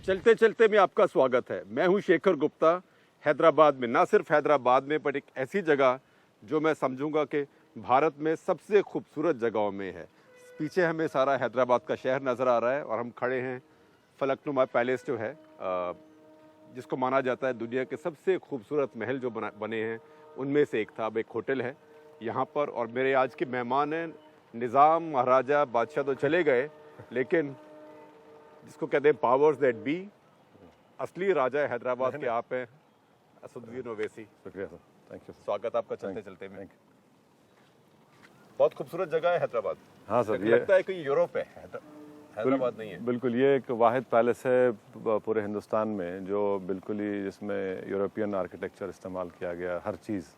चलते चलते में आपका स्वागत है। मैं हूं शेखर गुप्ता, हैदराबाद में। ना सिर्फ हैदराबाद में, बट एक ऐसी जगह जो मैं समझूंगा कि भारत में सबसे खूबसूरत जगहों में है। पीछे हमें सारा हैदराबाद का शहर नज़र आ रहा है और हम खड़े हैं फलकनुमा पैलेस जो है, जिसको माना जाता है दुनिया के सबसे खूबसूरत महल जो बने हैं उनमें से एक था। अब एक होटल है यहाँ पर, और मेरे आज के मेहमान हैं निज़ाम महाराजा बादशाह। तो चले गए, लेकिन जिसको कहते हैं पावर्स दैट बी, असली राजा हैदराबाद के आप हैं असदुद्दीन ओवैसी। शुक्रिया सर, थैंक यू। स्वागत आपका चलते चलते में। बहुत खूबसूरत जगह है हैदराबाद। हाँ सर, ये लगता है कि यूरोप है, हैदराबाद नहीं है। बिल्कुल, ये एक वाहिद पैलेस है पूरे हिंदुस्तान में जो बिल्कुल ही जिसमें यूरोपियन आर्किटेक्चर इस्तेमाल किया गया, हर चीज़।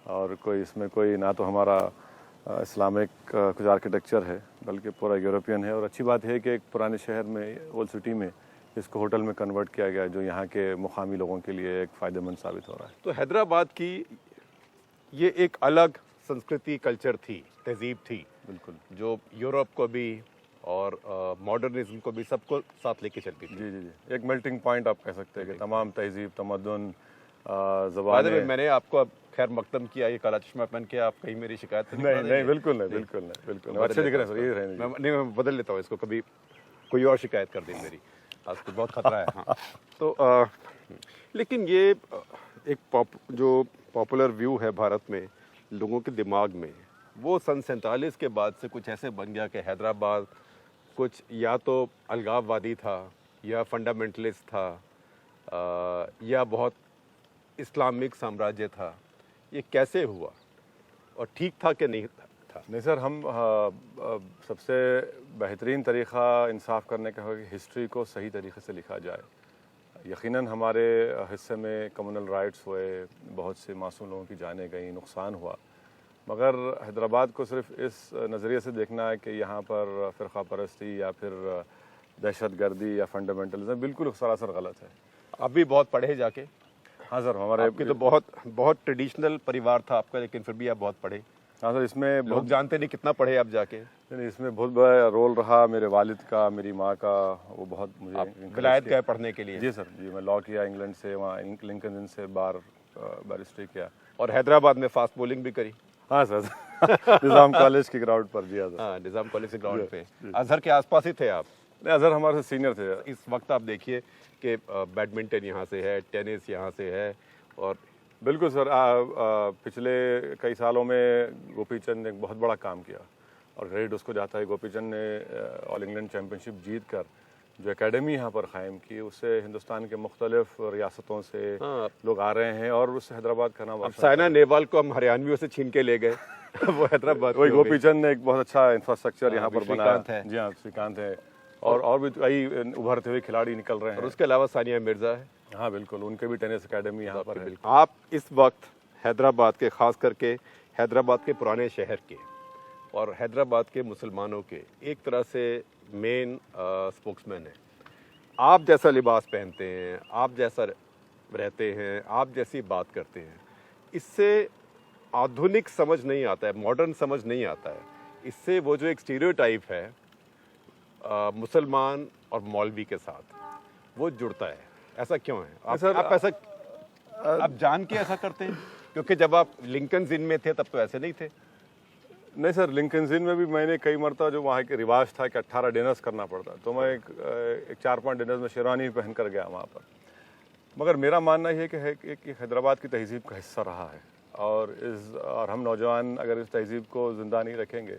और कोई इसमें कोई ना तो हमारा इस्लामिक कुछ आर्किटेक्चर है, बल्कि पूरा यूरोपियन है। और अच्छी बात है कि एक पुराने शहर में, ओल्ड सिटी में, इसको होटल में कन्वर्ट किया गया, जो यहाँ के मुकामी लोगों के लिए एक फ़ायदेमंद साबित हो रहा है। तो हैदराबाद की ये एक अलग संस्कृति, कल्चर थी, तहजीब थी, बिल्कुल, जो यूरोप को भी और मॉडर्निज्म को भी सबको साथ लेके चलती थी। जी जी जी, एक मेल्टिंग पॉइंट आप कह सकते हैं कि तमाम तहजीब, तमद्दुन, बाद ज़बान। में मैंने आपको अब खैर मकदम किया, ये काला चश्मा पहन के आप कहीं मेरी शिकायत तो नहीं नहीं, बिल्कुल नहीं, बिल्कुल नहीं, बिल्कुल नहीं। अच्छे दिख रहे हैं सर, ये रहे। मैं बदल लेता हूँ इसको, कभी कोई और शिकायत कर दे मेरी, आज तो बहुत खतरा है। हाँ तो लेकिन ये एक जो पॉपुलर व्यू है भारत में लोगों के दिमाग में, वो सन 47 के बाद से कुछ ऐसे बन गया कि हैदराबाद कुछ या तो अलगाववादी था, या फंडामेंटलिस्ट था, या बहुत इस्लामिक साम्राज्य था। ये कैसे हुआ और ठीक था कि नहीं था? नहीं सर, हम सबसे बेहतरीन तरीक़ा इंसाफ करने का है कि हिस्ट्री को सही तरीके से लिखा जाए। यकीनन हमारे हिस्से में कम्युनल राइट्स हुए, बहुत से मासूम लोगों की जानें गई, नुकसान हुआ, मगर हैदराबाद को सिर्फ इस नज़रिए से देखना है कि यहाँ पर फ़िरक़ा परस्ती या फिर दहशत गर्दी या फंडामेंटलिज्म, बिल्कुल सरासर गलत है। आप भी बहुत पढ़े जाके? हाँ सर, हमारे आपके तो बहुत ट्रेडिशनल परिवार था आपका, लेकिन फिर भी आप बहुत पढ़े। हाँ सर, इसमें लोग जानते नहीं कितना पढ़े आप जाके। नहीं, इसमें बहुत बड़ा रोल रहा मेरे वालिद का, मेरी माँ का। वो बहुत मुझे विलायत गए पढ़ने के लिए? जी सर, जी, मैं लॉ किया इंग्लैंड से, वहाँ लिंकन इन से बैरिस्ट्री किया, और हैदराबाद में फास्ट बॉलिंग भी करी। हाँ सर निज़ाम कॉलेज के ग्राउंड पर। जी सर, हाँ, निज़ाम कॉलेज के ग्राउंड पे। अजहर के आसपास ही थे आप? नहीं, अजहर हमारे से सीनियर थे। इस वक्त आप देखिए कि बैडमिंटन यहाँ से है, टेनिस यहाँ से है, और बिल्कुल सर, पिछले कई सालों में गोपी चंद ने एक बहुत बड़ा काम किया और क्रेडिट उसको जाता है। गोपी चंद ने ऑल इंग्लैंड चैम्पियनशिप जीत कर जो एकेडमी यहाँ पर कायम की, उससे हिंदुस्तान के मुख्तलिफ रियासतों से लोग आ रहे हैं और उससे हैदराबाद का नाम। अब साइना नेहवाल को हम हरियाणवियों से छीन के ले गए वो हैदराबाद। वही गोपी चंद ने एक बहुत अच्छा इंफ्रास्ट्रक्चर यहाँ पर बनाया है। जी हाँ, श्रीकांत है, और भी कई उभरते हुए खिलाड़ी निकल रहे हैं। और उसके अलावा सानिया मिर्जा है। हाँ बिल्कुल, उनके भी टेनिस एकेडमी यहाँ पर है। आप इस वक्त हैदराबाद के, खास करके हैदराबाद के पुराने शहर के और हैदराबाद के मुसलमानों के एक तरह से मेन स्पोक्समैन हैं। आप जैसा लिबास पहनते हैं, आप जैसा रहते हैं, आप जैसी बात करते हैं, इससे आधुनिक समझ नहीं आता है, मॉडर्न समझ नहीं आता है। इससे वो जो एक स्टीरियोटाइप है मुसलमान और मौलवी के साथ, वो जुड़ता है। ऐसा क्यों है? आप जान के ऐसा करते हैं? क्योंकि जब आप लिंकन इन में थे तब तो ऐसे नहीं थे। नहीं सर, लिंकन इन में भी मैंने कई मरतबा जो वहाँ के रिवाज था कि 18 डिनर्स करना पड़ता, तो मैं एक 4-5 डिनर्स में शेरवानी पहन कर गया वहाँ पर। मगर मेरा मानना ये है कि हैदराबाद की तहजीब का हिस्सा रहा है, और हम नौजवान अगर इस तहजीब को ज़िंदा नहीं रखेंगे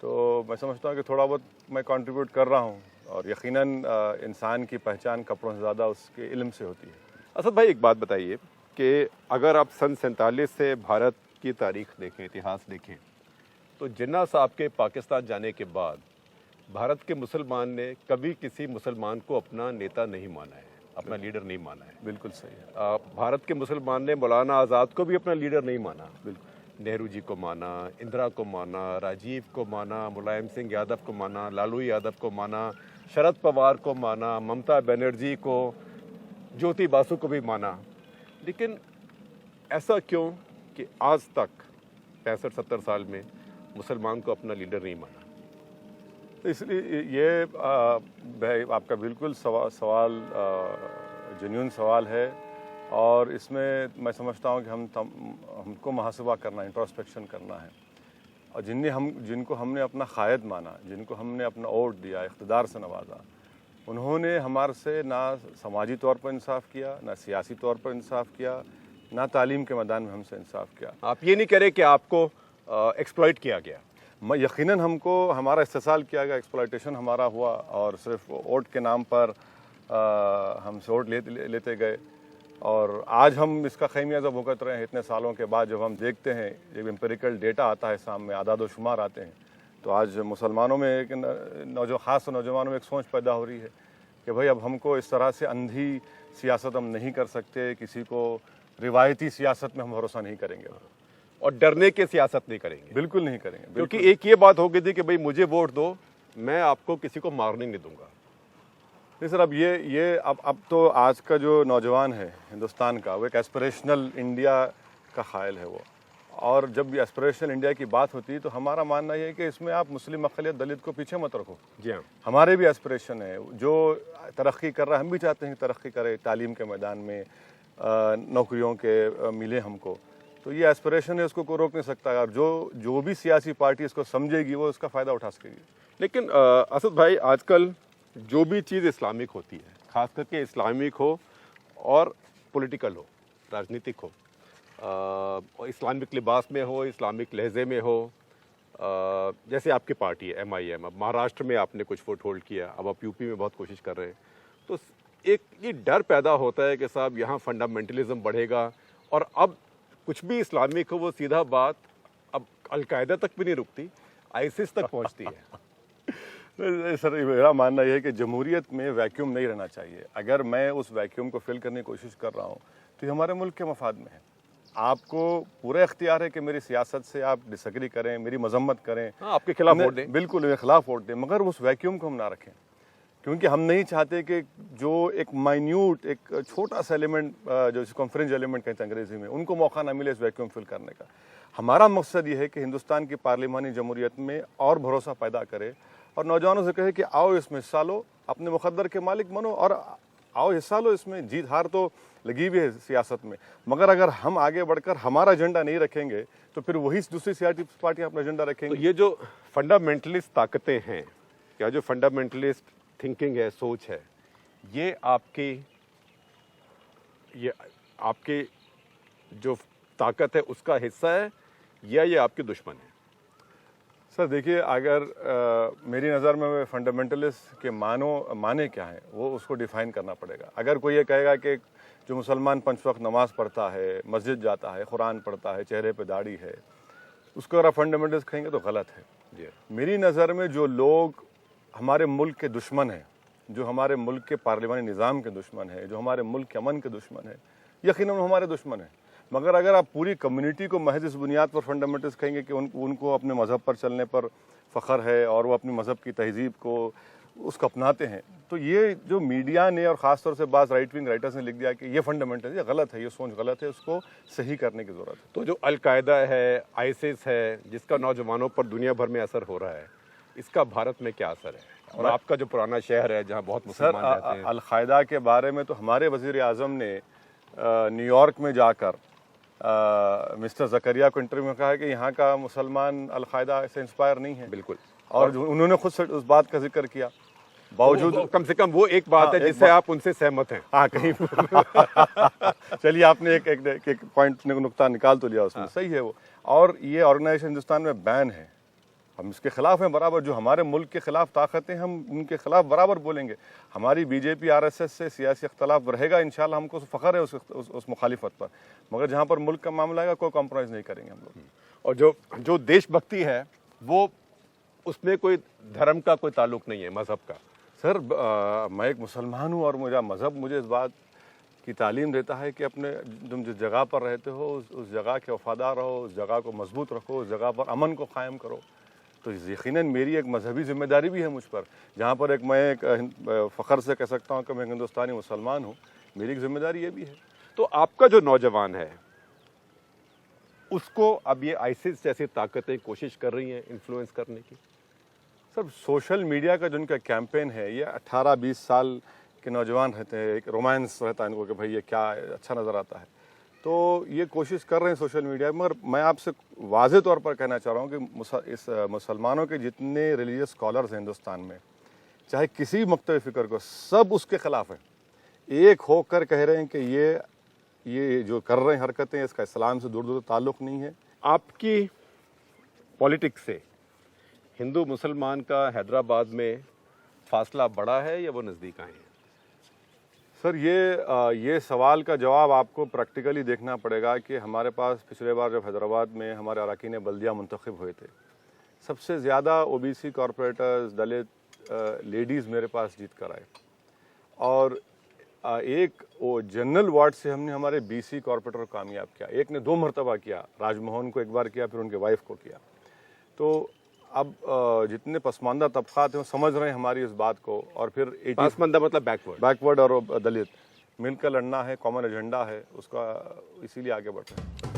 तो मैं समझता हूँ कि थोड़ा बहुत मैं कंट्रीब्यूट कर रहा हूँ। और यकीनन इंसान की पहचान कपड़ों से ज़्यादा उसके इल्म से होती है। असद भाई, एक बात बताइए कि अगर आप सन 47 से भारत की तारीख देखें, इतिहास देखें, तो जिन्ना साहब के पाकिस्तान जाने के बाद भारत के मुसलमान ने कभी किसी मुसलमान को अपना नेता नहीं माना है, अपना लीडर नहीं माना है। बिल्कुल सही है। भारत के मुसलमान ने मौलाना आज़ाद को भी अपना लीडर नहीं माना। बिल्कुल, नेहरू जी को माना, इंदिरा को माना, राजीव को माना, मुलायम सिंह यादव को माना, लालू यादव को माना, शरद पवार को माना, ममता बनर्जी को, ज्योति बासु को भी माना। लेकिन ऐसा क्यों कि आज तक 65-70 साल में मुसलमान को अपना लीडर नहीं माना? اس لیے یہ آپ کا بالکل سوال جنون سوال ہے، اور اس میں میں سمجھتا ہوں کہ ہم کو محاسبہ کرنا، انٹروسپیکشن کرنا ہے، اور جن کو ہم نے اپنا قائد مانا، جن کو ہم نے اپنا ووٹ دیا، اقتدار سے نوازا، انہوں نے ہمارے سے نہ سماجی طور پر انصاف کیا، نہ سیاسی طور پر انصاف کیا، نہ تعلیم کے میدان میں ہم سے انصاف کیا۔ آپ یہ نہیں کہہ رہے کہ آپ کو ایکسپلائٹ کیا گیا؟ یقیناً ہم کو ہمارا استحصال کیا گیا، ایکسپلائٹیشن ہمارا ہوا، اور صرف ووٹ کے نام پر ہم سے ووٹ لیتے گئے، اور آج ہم اس کا خمیازہ بھگت رہے ہیں اتنے سالوں کے بعد۔ جب ہم دیکھتے ہیں، جب امپیریکل ڈیٹا آتا ہے سامنے، اعداد و شمار آتے ہیں، تو آج مسلمانوں میں ایک خاص نوجوانوں میں ایک سوچ پیدا ہو رہی ہے کہ بھائی اب ہم کو اس طرح سے اندھی سیاست ہم نہیں کر سکتے، کسی کو روایتی سیاست میں ہم بھروسہ نہیں کریں گے، اور ڈرنے کے سیاست نہیں کریں گے؟ بالکل نہیں کریں گے، کیونکہ ایک یہ بات ہو گئی تھی کہ بھئی مجھے ووٹ دو، میں آپ کو کسی کو مارنے نہیں دوں گا۔ نہیں سر، اب اب تو آج کا جو نوجوان ہے ہندوستان کا، وہ ایک ایسپریشنل انڈیا کا قائل ہے وہ، اور جب بھی ایسپریشنل انڈیا کی بات ہوتی ہے تو ہمارا ماننا یہ ہے کہ اس میں آپ مسلم اقلیت دلت کو پیچھے مت رکھو۔ جی ہاں، ہمارے بھی ایسپریشن ہے، جو ترقی کر رہا ہے ہم بھی چاہتے ہیں کہ ترقی کرے، تعلیم کے میدان میں نوکریوں کے ملے ہم کو، تو یہ ایسپریشن ہے، اس کو کوئی روک نہیں سکتا، اور جو بھی سیاسی پارٹی اس کو سمجھے گی وہ اس کا فائدہ اٹھا سکے گی۔ لیکن اسد بھائی، آج کل جو بھی چیز اسلامک ہوتی ہے، خاص کر کے اسلامک ہو اور پولیٹیکل ہو، راجنیتک ہو، اسلامک لباس میں ہو، اسلامک لہجے میں ہو، جیسے آپ کی پارٹی ہے MIM، اب مہاراشٹر میں آپ نے کچھ فوٹ ہولڈ کیا، اب آپ UP میں بہت کوشش کر رہے ہیں، تو ایک یہ ڈر پیدا ہوتا ہے کہ صاحب یہاں فنڈامنٹلزم بڑھے گا، اور اب کچھ بھی اسلامک ہو وہ سیدھا بات اب القاعدہ تک بھی نہیں رکتی، ISIS تک پہنچتی ہے۔ سر میرا ماننا یہ ہے کہ جمہوریت میں ویکیوم نہیں رہنا چاہیے۔ اگر میں اس ویکیوم کو فل کرنے کی کوشش کر رہا ہوں تو یہ ہمارے ملک کے مفاد میں ہے۔ آپ کو پورا اختیار ہے کہ میری سیاست سے آپ ڈس ایگری کریں، میری مذمت کریں، آپ کے خلاف ووٹ دیں، بالکل میرے خلاف ووٹ دیں، مگر اس ویکیوم کو ہم نہ رکھیں، کیونکہ ہم نہیں چاہتے کہ جو ایک مائنیوٹ، ایک چھوٹا سا ایلیمنٹ جو اس کو ہم فرنج ایلیمنٹ کہتے ہیں انگریزی میں، ان کو موقع نہ ملے اس ویکیوم فل کرنے کا۔ ہمارا مقصد یہ ہے کہ ہندوستان کی پارلیمانی جمہوریت میں اور بھروسہ پیدا کرے، اور نوجوانوں سے کہے کہ آؤ اس میں حصہ لو، اپنے مقدر کے مالک بنو، اور آؤ حصہ لو، اس میں جیت ہار تو لگی ہوئی ہے سیاست میں، مگر اگر ہم آگے بڑھ کر ہمارا ایجنڈا نہیں رکھیں گے تو پھر وہی دوسری سیاسی پارٹیاں اپنا ایجنڈا رکھیں تو گی۔ یہ جو فنڈامنٹلسٹ طاقتیں ہیں، یا جو فنڈامنٹلسٹ تھنکنگ ہے، سوچ ہے، یہ آپ کی جو طاقت ہے اس کا حصہ ہے، یا یہ آپ کے دشمن ہے؟ سر دیکھیے، اگر میری نظر میں فنڈامنٹلسٹ کے معنی کیا ہیں وہ اس کو ڈیفائن کرنا پڑے گا۔ اگر کوئی یہ کہے گا کہ جو مسلمان 5 وقت نماز پڑھتا ہے، مسجد جاتا ہے، قرآن پڑھتا ہے، چہرے پہ داڑھی ہے، اس کو اگر فنڈامنٹلسٹ کہیں گے تو غلط ہے۔ جی، میری نظر میں جو لوگ ہمارے ملک کے دشمن ہیں، جو ہمارے ملک کے پارلیمانی نظام کے دشمن ہیں، جو ہمارے ملک کے امن کے دشمن ہیں، یقیناً وہ ہمارے دشمن ہیں، مگر اگر آپ پوری کمیونٹی کو محض اس بنیاد پر فنڈامنٹلسٹ کہیں گے کہ ان کو اپنے مذہب پر چلنے پر فخر ہے اور وہ اپنی مذہب کی تہذیب کو اس کو اپناتے ہیں، تو یہ جو میڈیا نے اور خاص طور سے بعض رائٹ ونگ رائٹرز نے لکھ دیا کہ یہ فنڈامنٹل، یہ غلط ہے، یہ سوچ غلط ہے، اس کو صحیح کرنے کی ضرورت ہے۔ تو جو القاعدہ ہے، ISIS ہے، جس کا نوجوانوں پر دنیا بھر میں اثر ہو رہا ہے، اس کا بھارت میں کیا اثر ہے؟ اور آپ کا جو پرانا شہر ہے جہاں بہت مسلمان رہتے ہیں۔ القاعدہ کے بارے میں تو ہمارے وزیر اعظم نے نیو یارک میں جا کر مسٹر زکریا کو انٹرویو میں کہا ہے کہ یہاں کا مسلمان القاعدہ سے انسپائر نہیں ہے، بالکل، اور انہوں نے خود سے اس بات کا ذکر کیا، باوجود کم سے کم وہ ایک بات ہے جس سے آپ ان سے سہمت ہیں۔ ہاں کہیں چلیے آپ نے ایک پوائنٹ نقطہ نکال تو لیا اس میں، صحیح ہے وہ، اور یہ آرگنائزیشن ہندوستان میں بین ہے، ہم اس کے خلاف ہیں برابر، جو ہمارے ملک کے خلاف طاقتیں ہم ان کے خلاف برابر بولیں گے۔ ہماری BJP RSS سے سیاسی اختلاف رہے گا، انشاءاللہ ہم کو فخر ہے اس مخالفت پر، مگر جہاں پر ملک کا معاملہ ہے کوئی کمپرومائز نہیں کریں گے ہم لوگ۔ اور جو دیش بھکتی ہے وہ اس میں کوئی دھرم کا کوئی تعلق نہیں ہے، مذہب کا۔ سر میں ایک مسلمان ہوں اور میرا مذہب مجھے اس بات کی تعلیم دیتا ہے کہ اپنے تم جس جگہ پر رہتے ہو اس جگہ کے وفادار رہو، اس جگہ کو مضبوط رکھو، اس جگہ پر امن کو قائم کرو، تو یقیناً میری ایک مذہبی ذمہ داری بھی ہے مجھ پر، جہاں پر میں ایک فخر سے کہہ سکتا ہوں کہ میں ہندوستانی مسلمان ہوں، میری ایک ذمہ داری یہ بھی ہے۔ تو آپ کا جو نوجوان ہے اس کو اب یہ ISIS جیسی طاقتیں کوشش کر رہی ہیں انفلوئنس کرنے کی؟ सर सोशल मीडिया का जो इनका कैंपेन है ये 18-20 साल के नौजवान रहते हैं, एक रोमांस रहता है इनको कि भाई ये क्या अच्छा नज़र आता है, तो ये कोशिश कर रहे हैं सोशल मीडिया। मगर मैं आपसे वाज़े तौर पर कहना चाह रहा हूँ कि इस मुसलमानों के जितने रिलीजियस स्कॉलर्स हैं हिंदुस्तान में, चाहे किसी भी मकतब फ़िक्र को, सब उसके ख़िलाफ़ हैं, एक होकर कह रहे हैं कि ये जो कर रहे हैं हरकतें इसका इस्लाम से दूर दूर ताल्लुक़ नहीं है। आपकी पॉलिटिक्स से हिंदू मुसलमान का हैदराबाद में फासला बड़ा है या वो नज़दीक आए हैं? सर ये सवाल का जवाब आपको प्रैक्टिकली देखना पड़ेगा कि हमारे पास पिछले बार जब हैदराबाद में हमारे अरकान बल्दिया मुंतखब हुए थे, सबसे ज़्यादा ओबीसी कॉरपोरेटर्स, दलित लेडीज़ मेरे पास जीत कर आए, और एक वो जनरल वार्ड से हमने हमारे बीसी कॉरपोरेटर को कामयाब किया। एक ने 2 मरतबा किया, राजमोहन को एक बार किया, फिर उनके वाइफ को किया। तो अब जितने पसमानदा तबकात हैं वो समझ रहे हैं हमारी इस बात को, और फिर पसमानदा मतलब बैकवर्ड और दलित मिलकर लड़ना है, कॉमन एजेंडा है उसका, इसीलिए आगे बढ़ रहे हैं।